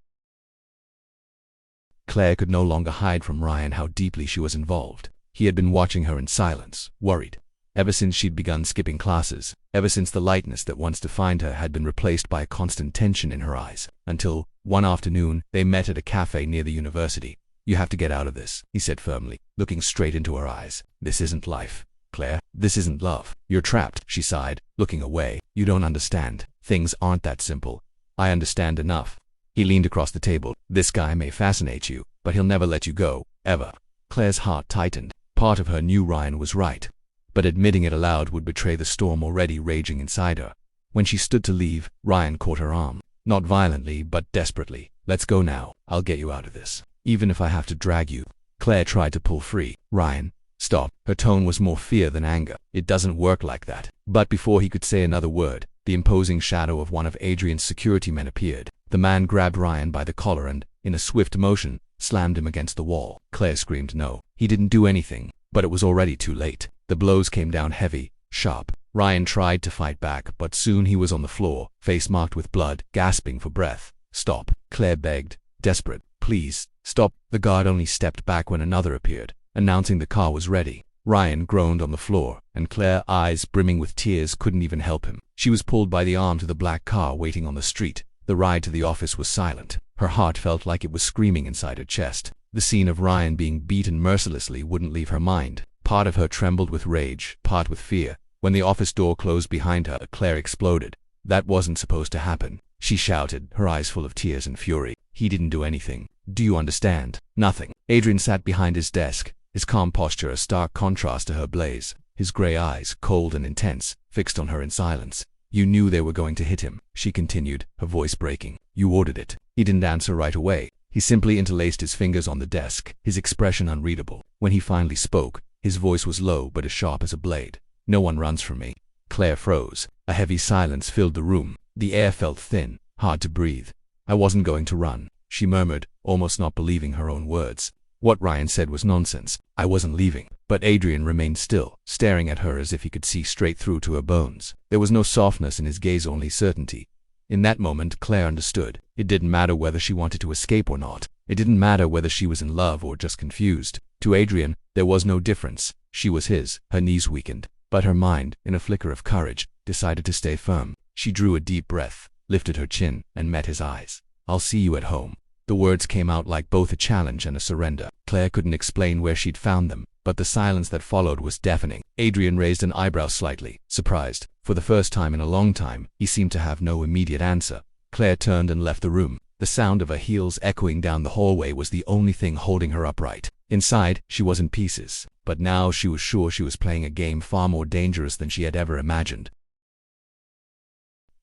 Claire could no longer hide from Ryan how deeply she was involved. He had been watching her in silence, worried. Ever since she'd begun skipping classes, ever since the lightness that once defined her had been replaced by a constant tension in her eyes, until, one afternoon, they met at a cafe near the university. "You have to get out of this," he said firmly, looking straight into her eyes. "This isn't life, Claire. This isn't love. You're trapped," she sighed, looking away. "You don't understand. Things aren't that simple." "I understand enough." He leaned across the table. "This guy may fascinate you, but he'll never let you go, ever." Claire's heart tightened. Part of her knew Ryan was right, but admitting it aloud would betray the storm already raging inside her. When she stood to leave, Ryan caught her arm. Not violently, but desperately. "Let's go now. I'll get you out of this, even if I have to drag you." Claire tried to pull free. "Ryan, stop." Her tone was more fear than anger. "It doesn't work like that." But before he could say another word, the imposing shadow of one of Adrian's security men appeared. The man grabbed Ryan by the collar and, in a swift motion, slammed him against the wall. Claire screamed no. He didn't do anything, but it was already too late. The blows came down heavy, sharp. Ryan tried to fight back, but soon he was on the floor, face marked with blood, gasping for breath. "Stop," Claire begged, desperate. "Please, stop." The guard only stepped back when another appeared, announcing the car was ready. Ryan groaned on the floor, and Claire, eyes brimming with tears, couldn't even help him. She was pulled by the arm to the black car waiting on the street. The ride to the office was silent. Her heart felt like it was screaming inside her chest. The scene of Ryan being beaten mercilessly wouldn't leave her mind. Part of her trembled with rage, part with fear. When the office door closed behind her, Claire exploded. That wasn't supposed to happen. She shouted, her eyes full of tears and fury. "He didn't do anything. Do you understand? Nothing." Adrian sat behind his desk, his calm posture a stark contrast to her blaze. His gray eyes, cold and intense, fixed on her in silence. "You knew they were going to hit him," she continued, her voice breaking. "You ordered it." He didn't answer right away. He simply interlaced his fingers on the desk, his expression unreadable. When he finally spoke, his voice was low but as sharp as a blade. "No one runs from me." Claire froze. A heavy silence filled the room. The air felt thin, hard to breathe. "I wasn't going to run," she murmured, almost not believing her own words. What Ryan said was nonsense. "I wasn't leaving." But Adrian remained still, staring at her as if he could see straight through to her bones. There was no softness in his gaze, only certainty. In that moment, Claire understood. It didn't matter whether she wanted to escape or not. It didn't matter whether she was in love or just confused. To Adrian, there was no difference. She was his. Her knees weakened, but her mind, in a flicker of courage, decided to stay firm. She drew a deep breath, lifted her chin, and met his eyes. "I'll see you at home." The words came out like both a challenge and a surrender. Claire couldn't explain where she'd found them, but the silence that followed was deafening. Adrian raised an eyebrow slightly, surprised. For the first time in a long time, he seemed to have no immediate answer. Claire turned and left the room. The sound of her heels echoing down the hallway was the only thing holding her upright. Inside, she was in pieces, but now she was sure she was playing a game far more dangerous than she had ever imagined.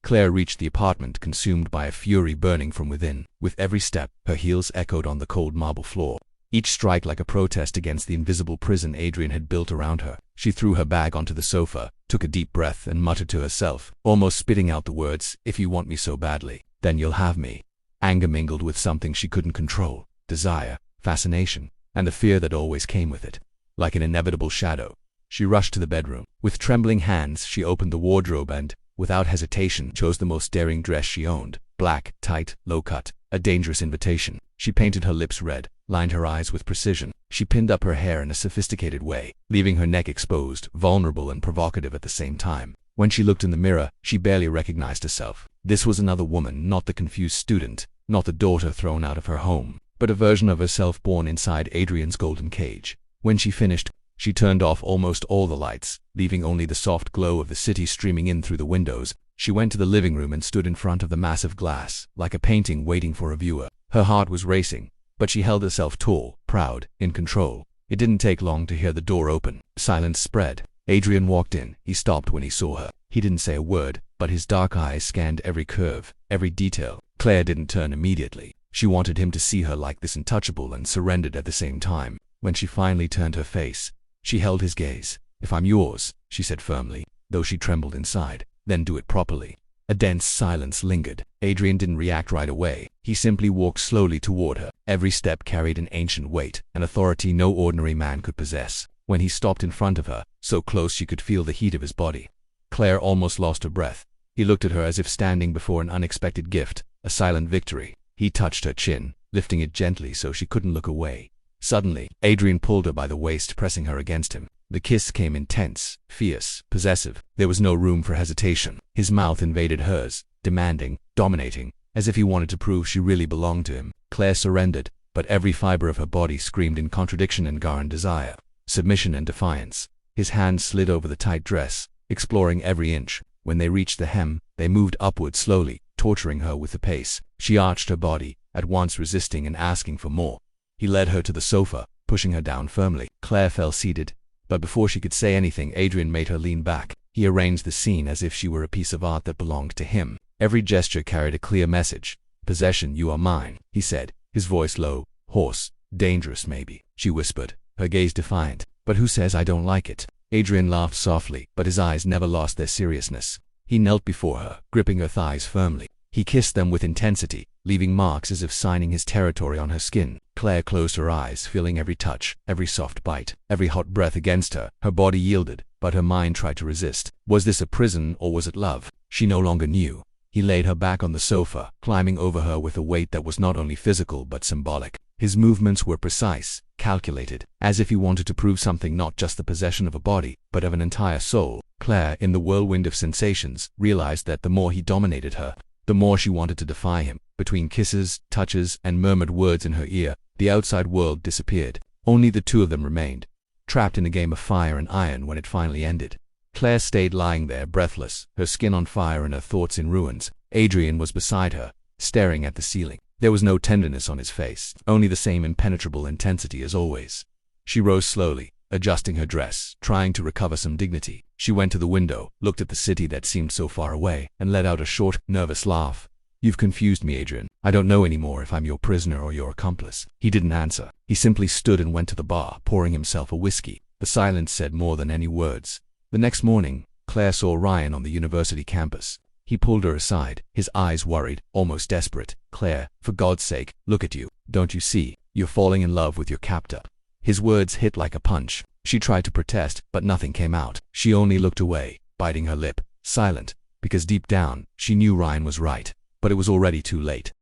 Claire reached the apartment, consumed by a fury burning from within. With every step, her heels echoed on the cold marble floor, each strike like a protest against the invisible prison Adrian had built around her. She threw her bag onto the sofa, took a deep breath, and muttered to herself, almost spitting out the words, "If you want me so badly, then you'll have me." Anger mingled with something she couldn't control, desire, fascination, and the fear that always came with it. Like an inevitable shadow, She rushed to the bedroom. With trembling hands, she opened the wardrobe and, without hesitation, chose the most daring dress she owned. Black, tight, low-cut, a dangerous invitation. She painted her lips red, lined her eyes with precision. She pinned up her hair in a sophisticated way, leaving her neck exposed, vulnerable and provocative at the same time. When she looked in the mirror, she barely recognized herself. This was another woman, not the confused student, not the daughter thrown out of her home, but a version of herself born inside Adrian's golden cage. When she finished, she turned off almost all the lights, leaving only the soft glow of the city streaming in through the windows. She went to the living room and stood in front of the massive glass, like a painting waiting for a viewer. Her heart was racing, but she held herself tall, proud, in control. It didn't take long to hear the door open. Silence spread. Adrian walked in. He stopped when he saw her. He didn't say a word, but his dark eyes scanned every curve, every detail. Claire didn't turn immediately. She wanted him to see her like this, untouchable and surrendered at the same time. When she finally turned her face, she held his gaze. "If I'm yours," she said firmly, though she trembled inside, "then do it properly." A dense silence lingered. Adrian didn't react right away. He simply walked slowly toward her. Every step carried an ancient weight, an authority no ordinary man could possess. When he stopped in front of her, so close she could feel the heat of his body, Claire almost lost her breath. He looked at her as if standing before an unexpected gift, a silent victory. He touched her chin, lifting it gently so she couldn't look away. Suddenly, Adrian pulled her by the waist, pressing her against him. The kiss came intense, fierce, possessive. There was no room for hesitation. His mouth invaded hers, demanding, dominating, as if he wanted to prove she really belonged to him. Claire surrendered, but every fiber of her body screamed in contradiction and desire, submission and defiance. His hand slid over the tight dress, exploring every inch. When they reached the hem, they moved upward slowly, torturing her with the pace. She arched her body, at once resisting and asking for more. He led her to the sofa, pushing her down firmly. Claire fell seated, but before she could say anything, Adrian made her lean back. He arranged the scene as if she were a piece of art that belonged to him. Every gesture carried a clear message. "Possession, you are mine," he said, his voice low, hoarse, dangerous maybe. She whispered, her gaze defiant. "But who says I don't like it?" Adrian laughed softly, but his eyes never lost their seriousness. He knelt before her, gripping her thighs firmly. He kissed them with intensity, leaving marks as if signing his territory on her skin. Claire closed her eyes, feeling every touch, every soft bite, every hot breath against her. Her body yielded, but her mind tried to resist. Was this a prison or was it love? She no longer knew. He laid her back on the sofa, climbing over her with a weight that was not only physical but symbolic. His movements were precise, calculated, as if he wanted to prove something, not just the possession of a body, but of an entire soul. Claire, in the whirlwind of sensations, realized that the more he dominated her, the more she wanted to defy him. Between kisses, touches, and murmured words in her ear, the outside world disappeared. Only the two of them remained, trapped in a game of fire and iron. When it finally ended, Claire stayed lying there, breathless, her skin on fire and her thoughts in ruins. Adrian was beside her, staring at the ceiling. There was no tenderness on his face, only the same impenetrable intensity as always. She rose slowly, adjusting her dress, trying to recover some dignity. She went to the window, looked at the city that seemed so far away, and let out a short, nervous laugh. "You've confused me, Adrian. I don't know anymore if I'm your prisoner or your accomplice." He didn't answer. He simply stood and went to the bar, pouring himself a whiskey. The silence said more than any words. The next morning, Claire saw Ryan on the university campus. He pulled her aside, his eyes worried, almost desperate. "Claire, for God's sake, look at you. Don't you see? You're falling in love with your captor." His words hit like a punch. She tried to protest, but nothing came out. She only looked away, biting her lip, silent, because deep down, she knew Ryan was right. But it was already too late.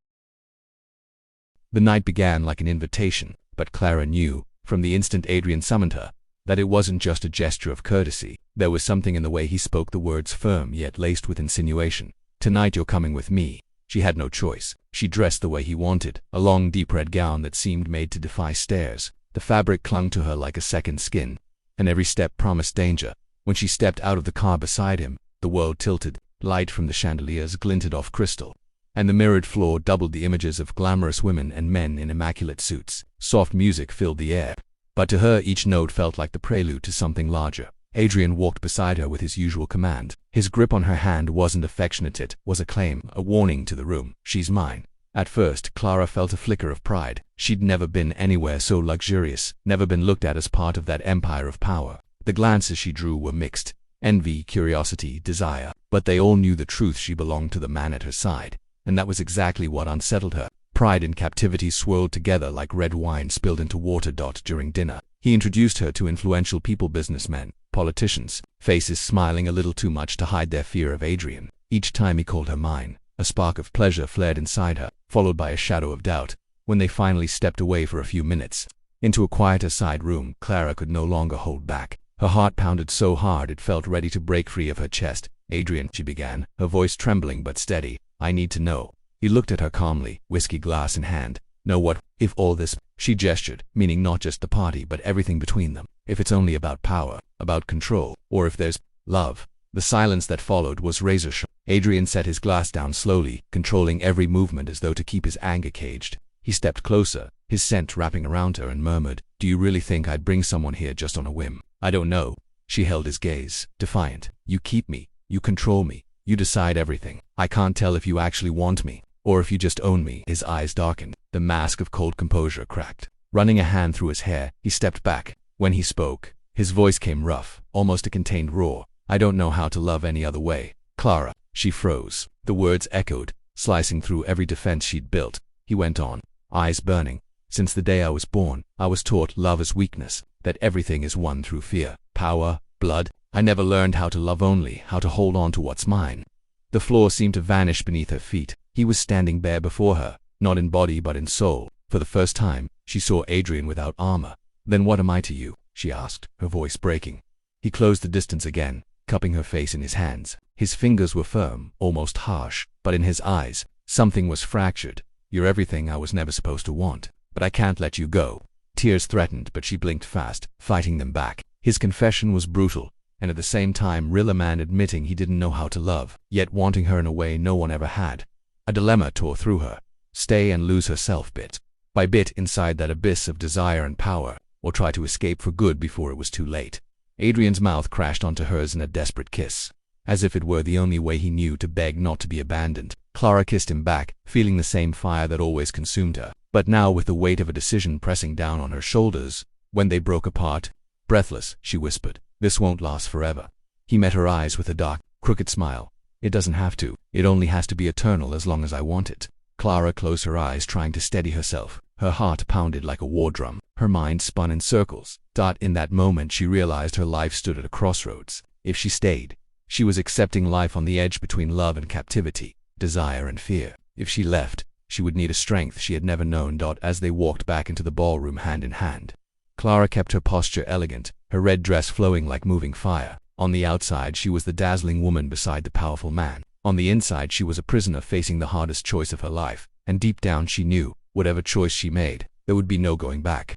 The night began like an invitation, but Clara knew, from the instant Adrian summoned her, that it wasn't just a gesture of courtesy. There was something in the way he spoke the words, firm yet laced with insinuation. "Tonight you're coming with me." She had no choice. She dressed the way he wanted, a long deep red gown that seemed made to defy stares. The fabric clung to her like a second skin, and every step promised danger. When she stepped out of the car beside him, the world tilted, light from the chandeliers glinted off crystal, and the mirrored floor doubled the images of glamorous women and men in immaculate suits. Soft music filled the air, but to her each note felt like the prelude to something larger. Adrian walked beside her with his usual command. His grip on her hand wasn't affectionate, it was a claim, a warning to the room. "She's mine." At first, Clara felt a flicker of pride. She'd never been anywhere so luxurious, never been looked at as part of that empire of power. The glances she drew were mixed, envy, curiosity, desire, but they all knew the truth: she belonged to the man at her side. And that was exactly what unsettled her. Pride and captivity swirled together like red wine spilled into water during dinner. He introduced her to influential people, businessmen, politicians, faces smiling a little too much to hide their fear of Adrian. Each time he called her mine, a spark of pleasure flared inside her, followed by a shadow of doubt. When they finally stepped away for a few minutes, into a quieter side room, Clara could no longer hold back. Her heart pounded so hard it felt ready to break free of her chest. "Adrian," she began, her voice trembling but steady, "I need to know." He looked at her calmly, whiskey glass in hand. "Know what? If all this," she gestured, meaning not just the party but everything between them. "If it's only about power, about control, or if there's love." The silence that followed was razor-sharp. Adrian set his glass down slowly, controlling every movement as though to keep his anger caged. He stepped closer, his scent wrapping around her, and murmured, "Do you really think I'd bring someone here just on a whim?" "I don't know." She held his gaze, defiant. "You keep me. You control me. You decide everything. I can't tell if you actually want me, or if you just own me." His eyes darkened. The mask of cold composure cracked. Running a hand through his hair, he stepped back. When he spoke, his voice came rough, almost a contained roar. "I don't know how to love any other way, Clara." She froze. The words echoed, slicing through every defense she'd built. He went on, eyes burning. "Since the day I was born, I was taught love is weakness, that everything is won through fear, power, blood. I never learned how to love, only how to hold on to what's mine." The floor seemed to vanish beneath her feet. He was standing bare before her, not in body but in soul. For the first time, she saw Adrian without armor. "Then what am I to you?" she asked, her voice breaking. He closed the distance again, cupping her face in his hands. His fingers were firm, almost harsh, but in his eyes, something was fractured. "You're everything I was never supposed to want, but I can't let you go." Tears threatened, but she blinked fast, fighting them back. His confession was brutal, and at the same time real, a man admitting he didn't know how to love, yet wanting her in a way no one ever had. A dilemma tore through her. Stay and lose herself bit by bit inside that abyss of desire and power, or try to escape for good before it was too late. Adrian's mouth crashed onto hers in a desperate kiss, as if it were the only way he knew to beg not to be abandoned. Clara kissed him back, feeling the same fire that always consumed her, but now with the weight of a decision pressing down on her shoulders. When they broke apart, breathless, she whispered, "This won't last forever." He met her eyes with a dark, crooked smile. "It doesn't have to. It only has to be eternal as long as I want it." Clara closed her eyes, trying to steady herself. Her heart pounded like a war drum. Her mind spun in circles. In that moment she realized her life stood at a crossroads. If she stayed, she was accepting life on the edge between love and captivity, desire and fear. If she left, she would need a strength she had never known. As they walked back into the ballroom hand in hand, Clara kept her posture elegant, her red dress flowing like moving fire. On the outside she was the dazzling woman beside the powerful man. On the inside she was a prisoner facing the hardest choice of her life, and deep down she knew, whatever choice she made, there would be no going back.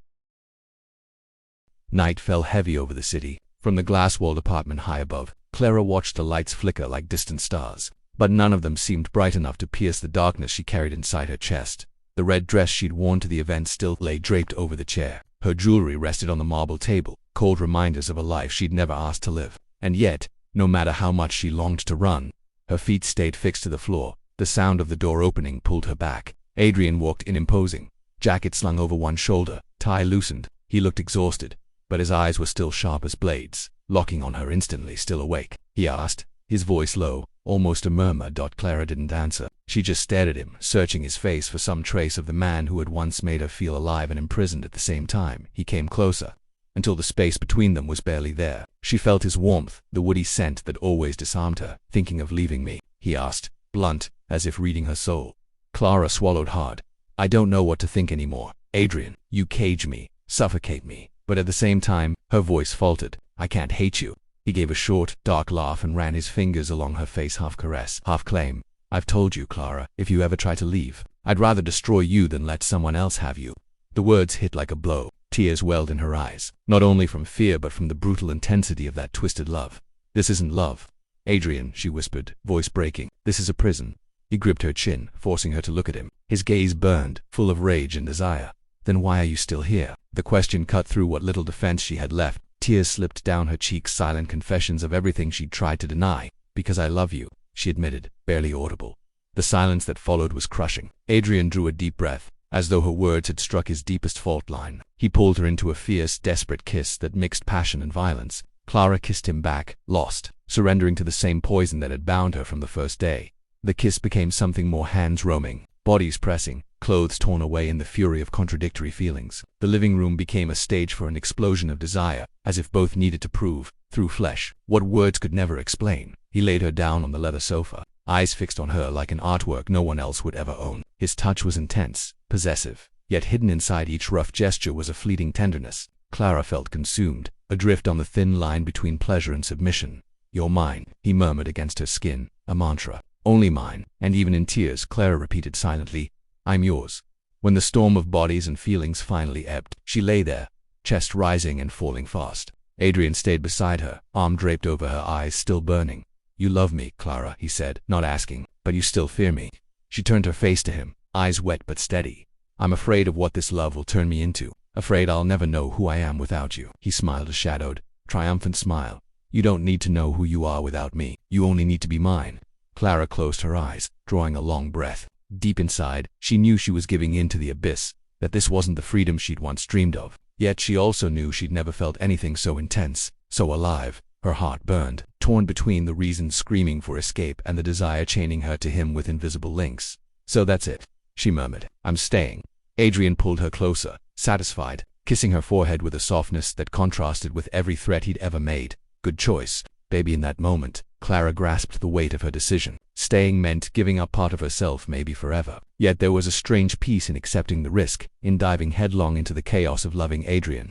Night fell heavy over the city. From the glass-walled apartment high above, Clara watched the lights flicker like distant stars, but none of them seemed bright enough to pierce the darkness she carried inside her chest. The red dress she'd worn to the event still lay draped over the chair. Her jewelry rested on the marble table, cold reminders of a life she'd never asked to live. And yet, no matter how much she longed to run, her feet stayed fixed to the floor. The sound of the door opening pulled her back. Adrian walked in, imposing, jacket slung over one shoulder, tie loosened. He looked exhausted, but his eyes were still sharp as blades, locking on her instantly. "Still awake?" he asked, his voice low, almost a murmur. Clara didn't answer. She just stared at him, searching his face for some trace of the man who had once made her feel alive and imprisoned at the same time. He came closer, until the space between them was barely there. She felt his warmth, the woody scent that always disarmed her. "Thinking of leaving me?" he asked, blunt, as if reading her soul. Clara swallowed hard. "I don't know what to think anymore. Adrian, you cage me, suffocate me." But at the same time, her voice faltered. "I can't hate you." He gave a short, dark laugh and ran his fingers along her face, half caress, half claim. "I've told you, Clara, if you ever try to leave, I'd rather destroy you than let someone else have you." The words hit like a blow. Tears welled in her eyes, not only from fear but from the brutal intensity of that twisted love. "This isn't love, Adrian," she whispered, voice breaking. "This is a prison." He gripped her chin, forcing her to look at him. His gaze burned, full of rage and desire. "Then why are you still here?" The question cut through what little defense she had left. Tears slipped down her cheeks, silent confessions of everything she'd tried to deny. "Because I love you," she admitted, barely audible. The silence that followed was crushing. Adrian drew a deep breath, as though her words had struck his deepest fault line. He pulled her into a fierce, desperate kiss that mixed passion and violence. Clara kissed him back, lost, surrendering to the same poison that had bound her from the first day. The kiss became something more, hands roaming, bodies pressing, clothes torn away in the fury of contradictory feelings. The living room became a stage for an explosion of desire, as if both needed to prove, through flesh, what words could never explain. He laid her down on the leather sofa, eyes fixed on her like an artwork no one else would ever own. His touch was intense, possessive, yet hidden inside each rough gesture was a fleeting tenderness. Clara felt consumed, adrift on the thin line between pleasure and submission. "You're mine," he murmured against her skin, a mantra. "Only mine." And even in tears, Clara repeated silently, "I'm yours." When the storm of bodies and feelings finally ebbed, she lay there, chest rising and falling fast. Adrian stayed beside her, arm draped over her eyes still burning. "You love me, Clara," he said, not asking, "but you still fear me." She turned her face to him, eyes wet but steady. "I'm afraid of what this love will turn me into. Afraid I'll never know who I am without you." He smiled a shadowed, triumphant smile. "You don't need to know who you are without me. You only need to be mine." Clara closed her eyes, drawing a long breath. Deep inside, she knew she was giving in to the abyss, that this wasn't the freedom she'd once dreamed of. Yet she also knew she'd never felt anything so intense, so alive. Her heart burned, torn between the reason screaming for escape and the desire chaining her to him with invisible links. "So that's it," she murmured. "I'm staying." Adrian pulled her closer, satisfied, kissing her forehead with a softness that contrasted with every threat he'd ever made. "Good choice, baby." In that moment, Clara grasped the weight of her decision. Staying meant giving up part of herself, maybe forever. Yet there was a strange peace in accepting the risk, in diving headlong into the chaos of loving Adrian.